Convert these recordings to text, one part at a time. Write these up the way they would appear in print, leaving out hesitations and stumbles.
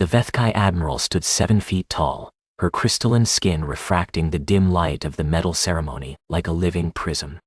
The Vethkai Admiral stood 7 feet tall, her crystalline skin refracting the dim light of the medal ceremony like a living prism.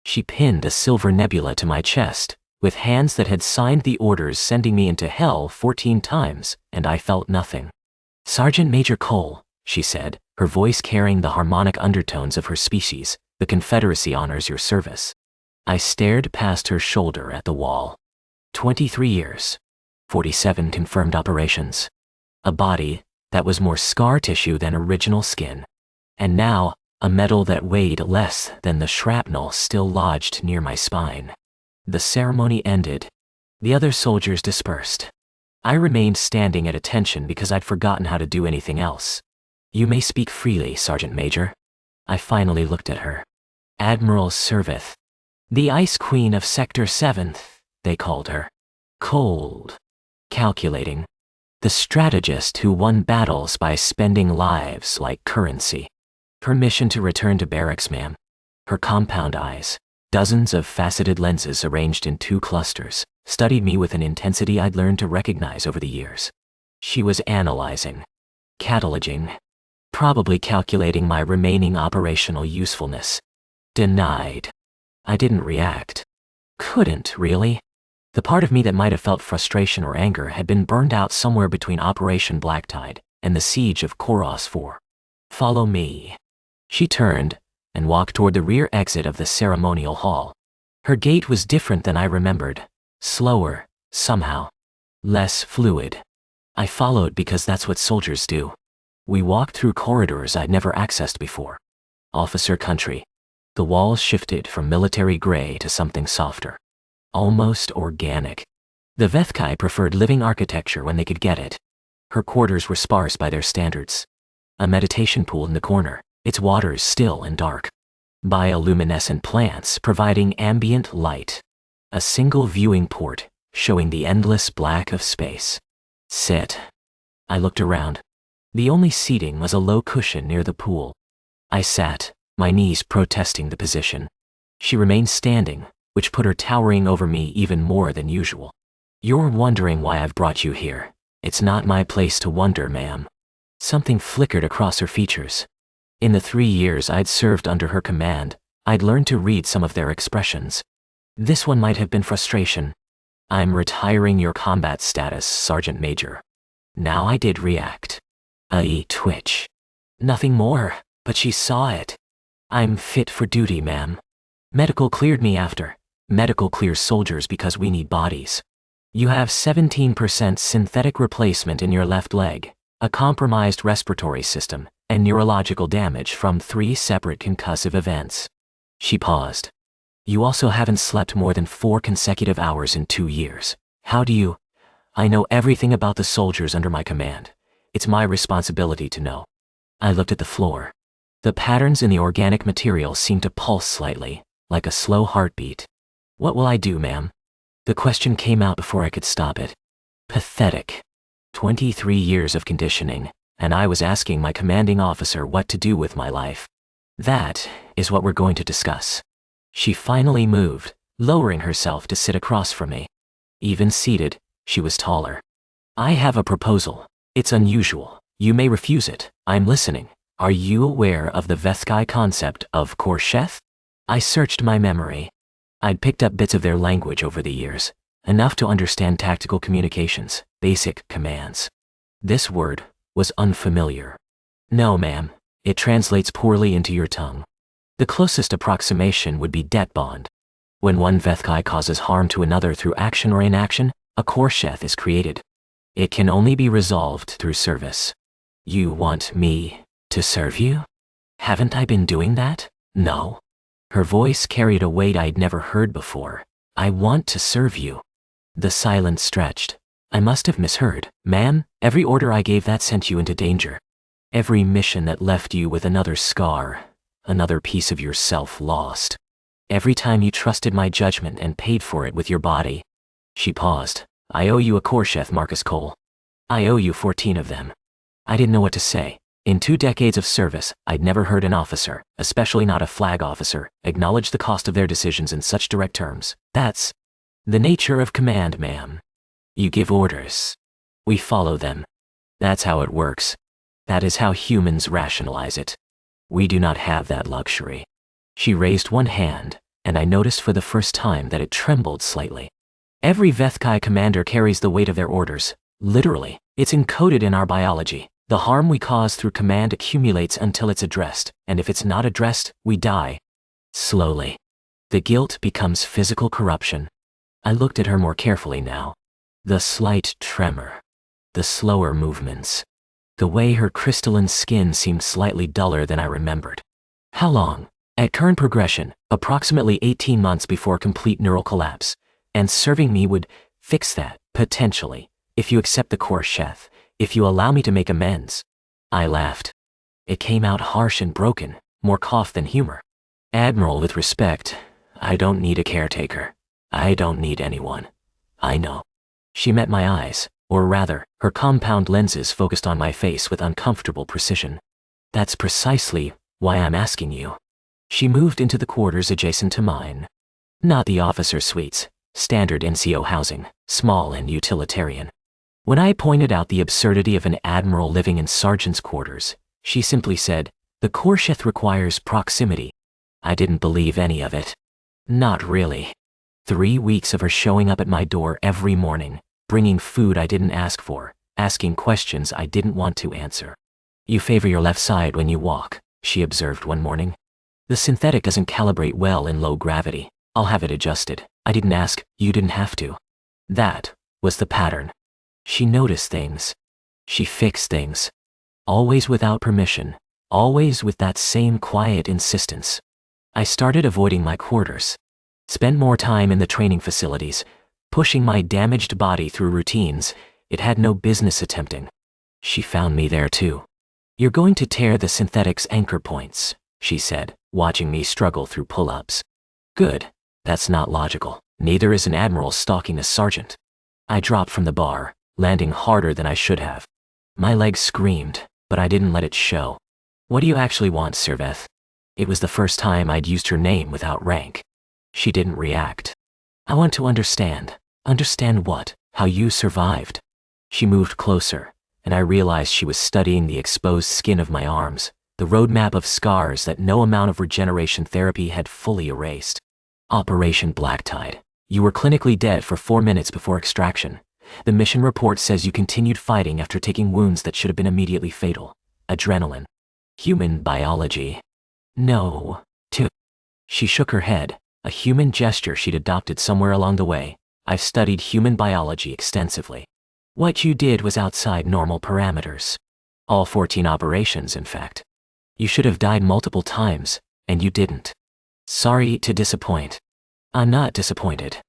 She pinned a silver nebula to my chest, with hands that had signed the orders sending me into hell 14 times, and I felt nothing. "Sergeant Major Cole," she said, her voice carrying the harmonic undertones of her species, "the Confederacy honors your service." I stared past her shoulder at the wall. 23 years. 47 confirmed operations. A body that was more scar tissue than original skin. And now, a medal that weighed less than the shrapnel still lodged near my spine. The ceremony ended. The other soldiers dispersed. I remained standing at attention because I'd forgotten how to do anything else. "You may speak freely, Sergeant Major." I finally looked at her. Admiral Syr'veth. The Ice Queen of Sector 7th, they called her. Cold. Calculating. The strategist who won battles by spending lives like currency. Permission to return to barracks, ma'am. Her compound eyes, dozens of faceted lenses arranged in 2 clusters, studied me with an intensity I'd learned to recognize over the years. She was analyzing, cataloging, probably calculating my remaining operational usefulness. Denied. I didn't react. Couldn't, really. The part of me that might have felt frustration or anger had been burned out somewhere between Operation Black Tide and the siege of Koros 4. "Follow me." She turned and walked toward the rear exit of the ceremonial hall. Her gait was different than I remembered. Slower, somehow. Less fluid. I followed because that's what soldiers do. We walked through corridors I'd never accessed before. Officer country. The walls shifted from military gray to something softer. Almost organic. The Vethkai preferred living architecture when they could get it. Her quarters were sparse by their standards. A meditation pool in the corner, its waters still and dark. Bioluminescent plants providing ambient light. A single viewing port showing the endless black of space. "Sit." I looked around. The only seating was a low cushion near the pool. I sat, my knees protesting the position. She remained standing, which put her towering over me even more than usual. "You're wondering why I've brought you here. It's not my place to wonder, ma'am." Something flickered across her features. In the 3 years I'd served under her command, I'd learned to read some of their expressions. This one might have been frustration. "I'm retiring your combat status, Sergeant Major." Now I did react. A twitch. Nothing more, but she saw it. "I'm fit for duty, ma'am. Medical cleared me after. Medical clears soldiers because we need bodies. You have 17% synthetic replacement in your left leg, a compromised respiratory system, and neurological damage from 3 separate concussive events." She paused. "You also haven't slept more than 4 consecutive hours in 2 years. How do you—" "I know everything about the soldiers under my command. It's my responsibility to know." I looked at the floor. The patterns in the organic material seemed to pulse slightly, like a slow heartbeat. "What will I do, ma'am?" The question came out before I could stop it. Pathetic. 23 years of conditioning, and I was asking my commanding officer what to do with my life. That is what we're going to discuss. She finally moved, lowering herself to sit across from me. Even seated, she was taller. "I have a proposal. It's unusual. You may refuse it. I'm listening. Are you aware of the Vethkai concept of Korsheth?" I searched my memory. I'd picked up bits of their language over the years, enough to understand tactical communications, basic commands. This word was unfamiliar. "No, ma'am. It translates poorly into your tongue. The closest approximation would be debt bond. When one Vethkai causes harm to another through action or inaction, a Korsheth is created. It can only be resolved through service." "You want me to serve you? Haven't I been doing that?" "No." Her voice carried a weight I'd never heard before. "I want to serve you." The silence stretched. I must have misheard. "Ma'am, every order I gave that sent you into danger. Every mission that left you with another scar, another piece of yourself lost. Every time you trusted my judgment and paid for it with your body." She paused. "I owe you a Korsheth, Marcus Cole. I owe you 14 of them." I didn't know what to say. In 2 decades of service, I'd never heard an officer, especially not a flag officer, acknowledge the cost of their decisions in such direct terms. "That's the nature of command, ma'am. You give orders. We follow them. That's how it works. That is how humans rationalize it. We do not have that luxury. She raised one hand, and I noticed for the first time that it trembled slightly. Every Vethkai commander carries the weight of their orders. Literally, it's encoded in our biology. The harm we cause through command accumulates until it's addressed, and if it's not addressed, we die. Slowly. The guilt becomes physical corruption. I looked at her more carefully now. The slight tremor. The slower movements. The way her crystalline skin seemed slightly duller than I remembered. How long? At current progression, approximately 18 months before complete neural collapse, and serving me would fix that, potentially, if you accept the Khorsheth, if you allow me to make amends. I laughed. It came out harsh and broken, more cough than humor. Admiral, with respect, I don't need a caretaker. I don't need anyone. I know. She met my eyes, or rather, her compound lenses focused on my face with uncomfortable precision. That's precisely why I'm asking you. She moved into the quarters adjacent to mine. Not the officer suites, standard NCO housing, small and utilitarian. When I pointed out the absurdity of an admiral living in sergeant's quarters, she simply said, "The Khorsheth requires proximity." I didn't believe any of it. Not really. 3 weeks of her showing up at my door every morning, bringing food I didn't ask for, asking questions I didn't want to answer. "You favor your left side when you walk," she observed one morning. "The synthetic doesn't calibrate well in low gravity. I'll have it adjusted. I didn't ask, you didn't have to." That was the pattern. She noticed things. She fixed things. Always without permission. Always with that same quiet insistence. I started avoiding my quarters. Spent more time in the training facilities, pushing my damaged body through routines it had no business attempting. She found me there too. "You're going to tear the synthetic's anchor points," she said, watching me struggle through pull-ups. Good. That's not logical. Neither is an admiral stalking a sergeant. I dropped from the bar, landing harder than I should have. My legs screamed, but I didn't let it show. "What do you actually want, Syr'veth?" It was the first time I'd used her name without rank. She didn't react. "I want to understand." "Understand what? How you survived." She moved closer, and I realized she was studying the exposed skin of my arms, the roadmap of scars that no amount of regeneration therapy had fully erased. "Operation Black Tide. You were clinically dead for 4 minutes before extraction. The mission report says you continued fighting after taking wounds that should have been immediately fatal. Adrenaline. Human biology." "No, too." She shook her head, a human gesture she'd adopted somewhere along the way. "I've studied human biology extensively. What you did was outside normal parameters. All 14 operations, in fact. You should have died multiple times, and you didn't. Sorry to disappoint." "I'm not disappointed.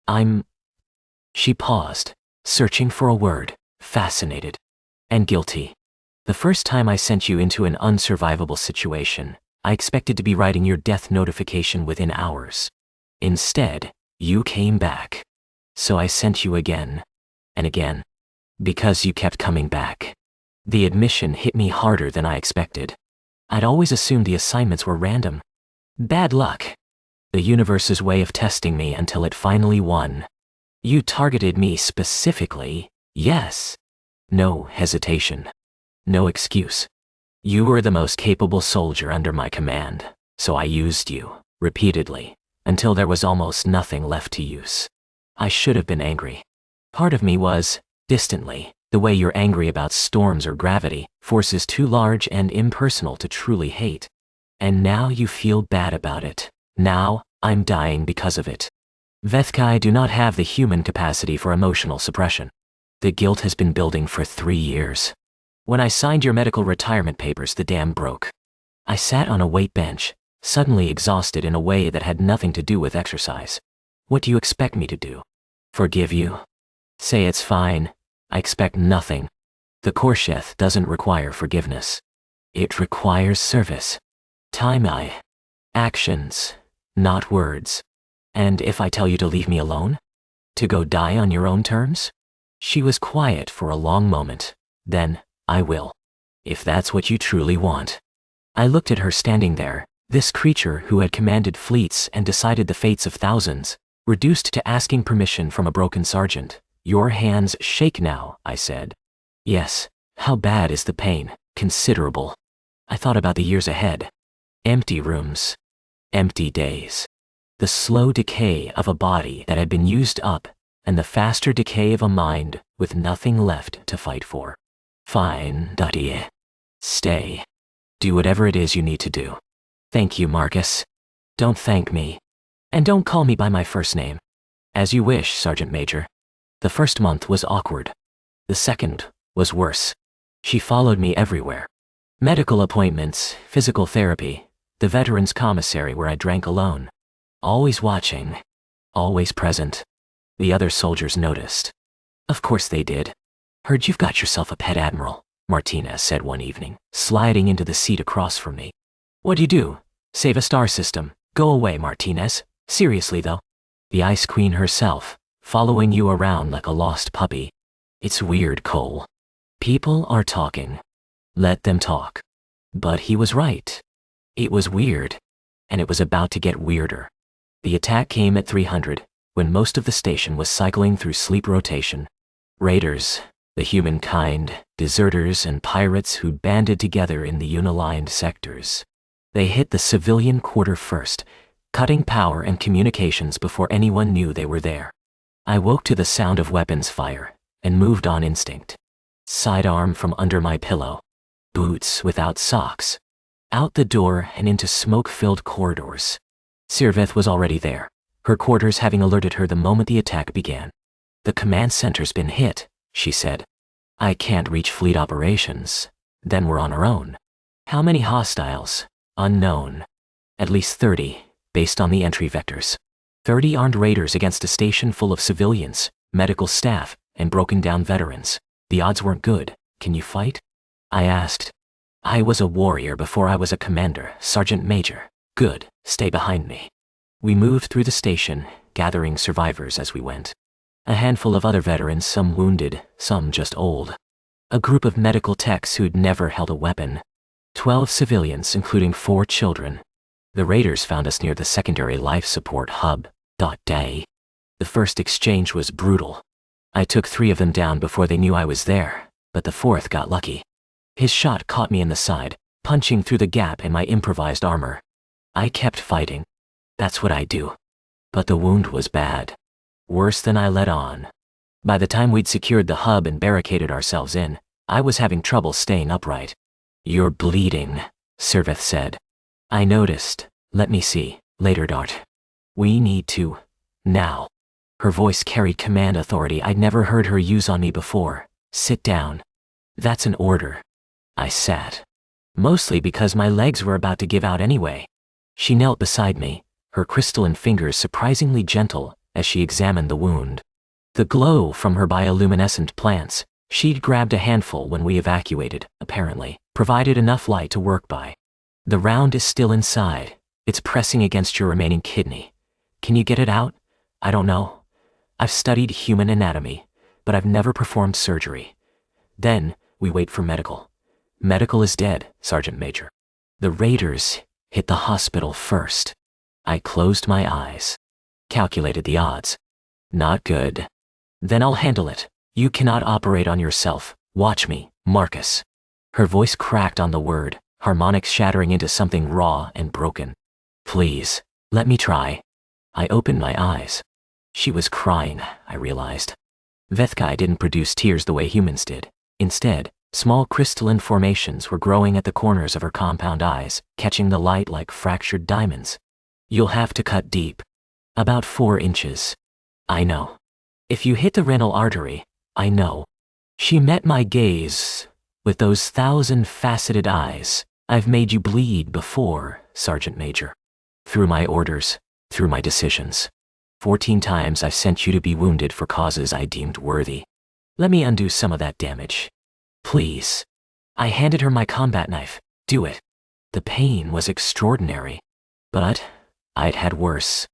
I'm..." She paused, searching for a word, fascinated. "And guilty. The first time I sent you into an unsurvivable situation, I expected to be writing your death notification within hours. Instead, you came back. So I sent you again. And again. Because you kept coming back." The admission hit me harder than I expected. I'd always assumed the assignments were random. Bad luck. The universe's way of testing me until it finally won. "You targeted me specifically, yes." No hesitation. No excuse. "You were the most capable soldier under my command, so I used you, repeatedly, until there was almost nothing left to use." I should have been angry. Part of me was, distantly, the way you're angry about storms or gravity, forces too large and impersonal to truly hate. And now you feel bad about it. Now, I'm dying because of it. Vethkai do not have the human capacity for emotional suppression. The guilt has been building for 3 years. When I signed your medical retirement papers, the dam broke. I sat on a weight bench, suddenly exhausted in a way that had nothing to do with exercise. What do you expect me to do? Forgive you? Say it's fine. I expect nothing. The Khorsheth doesn't require forgiveness. It requires service. Actions, not words. And if I tell you to leave me alone? To go die on your own terms? She was quiet for a long moment. Then, "I will. If that's what you truly want." I looked at her standing there, this creature who had commanded fleets and decided the fates of thousands, reduced to asking permission from a broken sergeant. "Your hands shake now," I said. "Yes, How bad is the pain? Considerable. I thought about the years ahead. Empty rooms. Empty days. The slow decay of a body that had been used up, and the faster decay of a mind with nothing left to fight for. Fine, Dottie. Stay. Do whatever it is you need to do. Thank you, Marcus. Don't thank me. And don't call me by my first name. As you wish, Sergeant Major. The first month was awkward. The second was worse. She followed me everywhere. Medical appointments, physical therapy, the veterans commissary where I drank alone. Always watching. Always present. The other soldiers noticed. Of course they did. Heard you've got yourself a pet admiral, Martinez said one evening, sliding into the seat across from me. What'd you do? Save a star system. Go away, Martinez. Seriously, though. The Ice Queen herself, following you around like a lost puppy. It's weird, Cole. People are talking. Let them talk. But he was right. It was weird. And it was about to get weirder. The attack came at 300, when most of the station was cycling through sleep rotation. Raiders, the humankind, deserters, and pirates who'd banded together in the unilined sectors. They hit the civilian quarter first, cutting power and communications before anyone knew they were there. I woke to the sound of weapons fire and moved on instinct. Sidearm from under my pillow. Boots without socks. Out the door and into smoke-filled corridors. Syr'veth was already there, her quarters having alerted her the moment the attack began. The command center's been hit, she said. I can't reach fleet operations. Then we're on our own. How many hostiles? Unknown. At least 30, based on the entry vectors. 30 armed raiders against a station full of civilians, medical staff, and broken-down veterans. The odds weren't good. Can you fight? I asked. I was a warrior before I was a commander, Sergeant Major. Good, stay behind me. We moved through the station, gathering survivors as we went. A handful of other veterans, some wounded, some just old. A group of medical techs who'd never held a weapon. 12 civilians, including 4 children. The raiders found us near the secondary life support hub. Day. The first exchange was brutal. I took 3 of them down before they knew I was there, but the 4th got lucky. His shot caught me in the side, punching through the gap in my improvised armor. I kept fighting. That's what I do. But the wound was bad. Worse than I let on. By the time we'd secured the hub and barricaded ourselves in, I was having trouble staying upright. You're bleeding, Syr'veth said. I noticed. Let me see. Later, Dart. We need to. Now. Her voice carried command authority I'd never heard her use on me before. Sit down. That's an order. I sat. Mostly because my legs were about to give out anyway. She knelt beside me, her crystalline fingers surprisingly gentle as she examined the wound. The glow from her bioluminescent plants, she'd grabbed a handful when we evacuated, apparently, provided enough light to work by. The round is still inside. It's pressing against your remaining kidney. Can you get it out? I don't know. I've studied human anatomy, but I've never performed surgery. Then, we wait for medical. Medical is dead, Sergeant Major. The raiders hit the hospital first. I closed my eyes. Calculated the odds. Not good. Then I'll handle it. You cannot operate on yourself. Watch me, Marcus. Her voice cracked on the word, harmonics shattering into something raw and broken. Please, let me try. I opened my eyes. She was crying, I realized. Vethkai didn't produce tears the way humans did. Instead, small crystalline formations were growing at the corners of her compound eyes, catching the light like fractured diamonds. You'll have to cut deep. About 4 inches. I know. If you hit the renal artery, I know. She met my gaze with those 1,000-faceted eyes. I've made you bleed before, Sergeant Major. Through my orders, through my decisions. 14 times I've sent you to be wounded for causes I deemed worthy. Let me undo some of that damage. Please. I handed her my combat knife. Do it. The pain was extraordinary. But I'd had worse.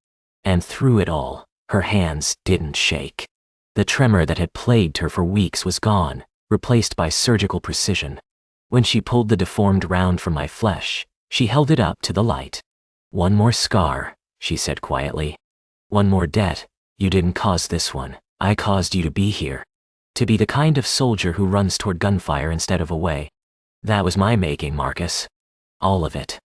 And through it all, her hands didn't shake. The tremor that had plagued her for weeks was gone, replaced by surgical precision. When she pulled the deformed round from my flesh, she held it up to the light. One more scar, she said quietly. One more debt. You didn't cause this one. I caused you to be here. To be the kind of soldier who runs toward gunfire instead of away. That was my making, Marcus. All of it.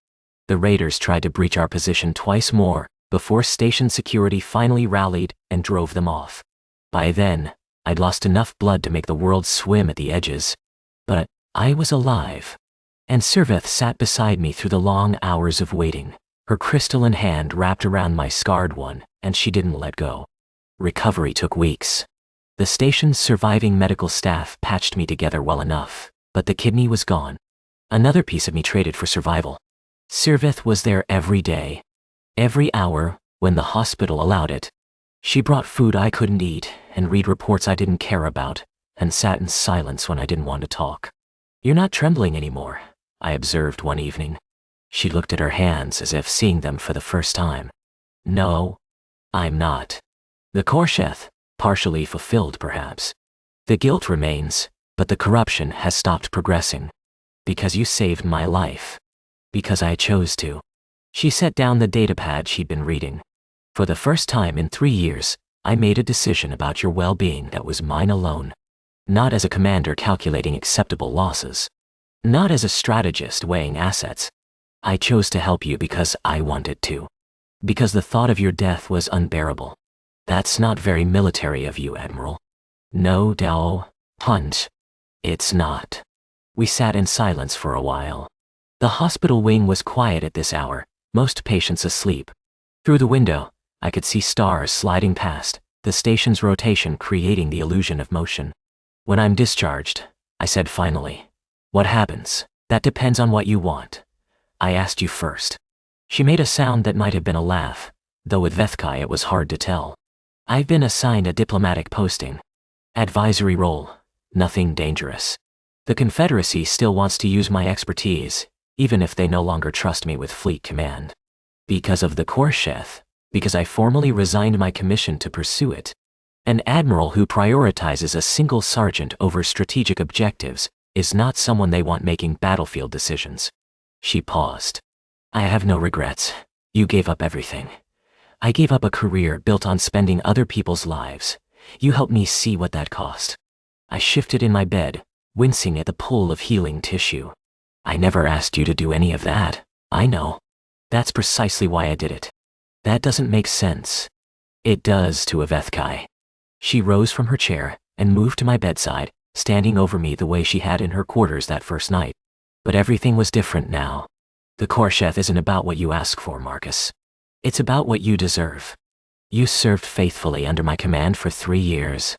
The raiders tried to breach our position twice more, before station security finally rallied and drove them off. By then, I'd lost enough blood to make the world swim at the edges. But I was alive. And Syr'veth sat beside me through the long hours of waiting, her crystalline hand wrapped around my scarred one, and she didn't let go. Recovery took weeks. The station's surviving medical staff patched me together well enough, but the kidney was gone. Another piece of me traded for survival. Syr'veth was there every day. Every hour, when the hospital allowed it. She brought food I couldn't eat, and read reports I didn't care about, and sat in silence when I didn't want to talk. "You're not trembling anymore," I observed one evening. She looked at her hands as if seeing them for the first time. "No, I'm not." The Khorsheth, partially fulfilled perhaps. The guilt remains, but the corruption has stopped progressing. Because you saved my life. Because I chose to. She set down the datapad she'd been reading. For the first time in 3 years, I made a decision about your well-being that was mine alone. Not as a commander calculating acceptable losses. Not as a strategist weighing assets. I chose to help you because I wanted to. Because the thought of your death was unbearable. That's not very military of you, Admiral. No, Dao, Hunt. It's not. We sat in silence for a while. The hospital wing was quiet at this hour, most patients asleep. Through the window, I could see stars sliding past, the station's rotation creating the illusion of motion. "When I'm discharged," I said finally. "What happens? That depends on what you want. I asked you first." She made a sound that might have been a laugh, though with Vethkai it was hard to tell. "I've been assigned a diplomatic posting. Advisory role, nothing dangerous. The Confederacy still wants to use my expertise, even if they no longer trust me with fleet command. Because of the Khorsheth, because I formally resigned my commission to pursue it. An admiral who prioritizes a single sergeant over strategic objectives is not someone they want making battlefield decisions." She paused. "I have no regrets. You gave up everything. I gave up a career built on spending other people's lives. You helped me see what that cost." I shifted in my bed, wincing at the pull of healing tissue. "I never asked you to do any of that. I know. That's precisely why I did it." "That doesn't make sense." "It does to a Vethkai." She rose from her chair and moved to my bedside, standing over me the way she had in her quarters that first night. But everything was different now. The Khorsheth isn't about what you ask for, Marcus. It's about what you deserve. You served faithfully under my command for 3 years.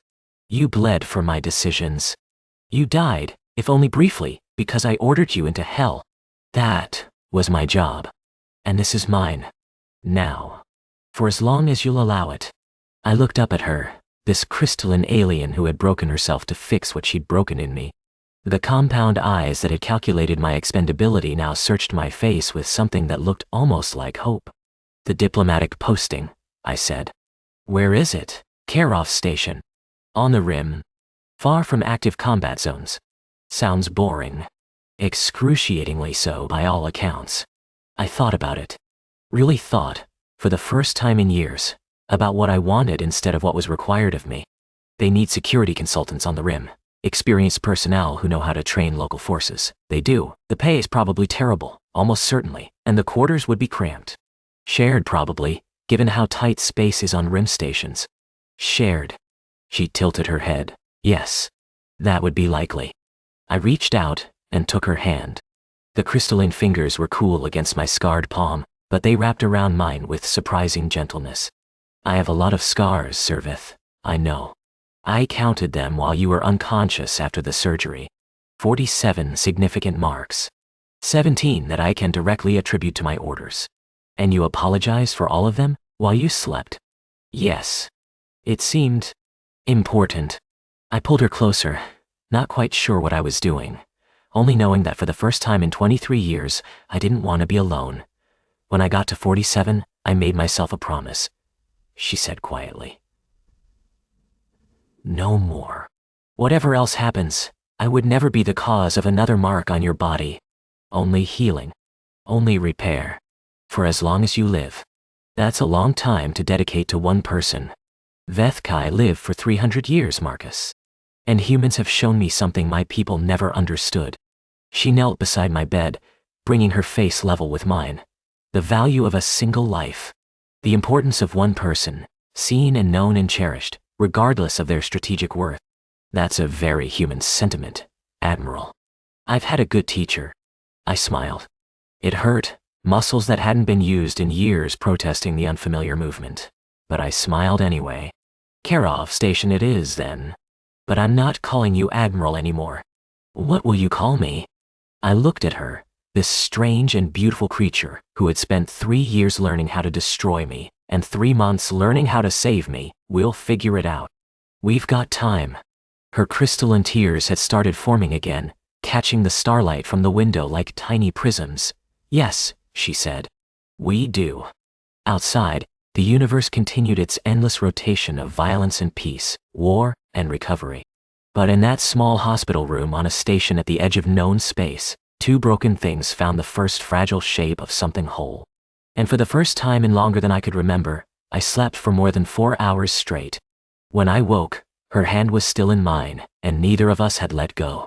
You bled for my decisions. You died, if only briefly, because I ordered you into hell. That was my job. And this is mine. Now. For as long as you'll allow it." I looked up at her, this crystalline alien who had broken herself to fix what she'd broken in me. The compound eyes that had calculated my expendability now searched my face with something that looked almost like hope. "The diplomatic posting," I said. "Where is it?" "Karov Station. On the rim. Far from active combat zones." Sounds boring. Excruciatingly so by all accounts. I thought about it. Really thought, for the first time in years, about what I wanted instead of what was required of me. They need security consultants on the rim. Experienced personnel who know how to train local forces. They do. The pay is probably terrible, almost certainly, and the quarters would be cramped. Shared probably, given how tight space is on rim stations. Shared. She tilted her head. Yes. That would be likely. I reached out and took her hand. The crystalline fingers were cool against my scarred palm, but they wrapped around mine with surprising gentleness. "I have a lot of scars, Syr'veth. I know. I counted them while you were unconscious after the surgery. 47 significant marks. 17 that I can directly attribute to my orders. And you apologized for all of them while you slept?" "Yes." It seemed important. I pulled her closer, not quite sure what I was doing, only knowing that for the first time in 23 years, I didn't want to be alone. "When I got to 47, I made myself a promise," she said quietly. "No more. Whatever else happens, I would never be the cause of another mark on your body. Only healing. Only repair. For as long as you live. That's a long time to dedicate to one person. Vethkai lived for 300 years, Marcus. And humans have shown me something my people never understood. She knelt beside my bed, bringing her face level with mine. The value of a single life. The importance of one person, seen and known and cherished, regardless of their strategic worth. That's a very human sentiment, Admiral. I've had a good teacher. I smiled. It hurt, muscles that hadn't been used in years protesting the unfamiliar movement. But I smiled anyway. Karov Station it is, then. But I'm not calling you Admiral anymore. What will you call me? I looked at her, this strange and beautiful creature who had spent 3 years learning how to destroy me, and 3 months learning how to save me. We'll figure it out. We've got time. Her crystalline tears had started forming again, catching the starlight from the window like tiny prisms. Yes, she said. We do. Outside, the universe continued its endless rotation of violence and peace, war and recovery. But in that small hospital room on a station at the edge of known space, 2 broken things found the first fragile shape of something whole. And for the first time in longer than I could remember, I slept for more than 4 hours straight. When I woke, her hand was still in mine, and neither of us had let go.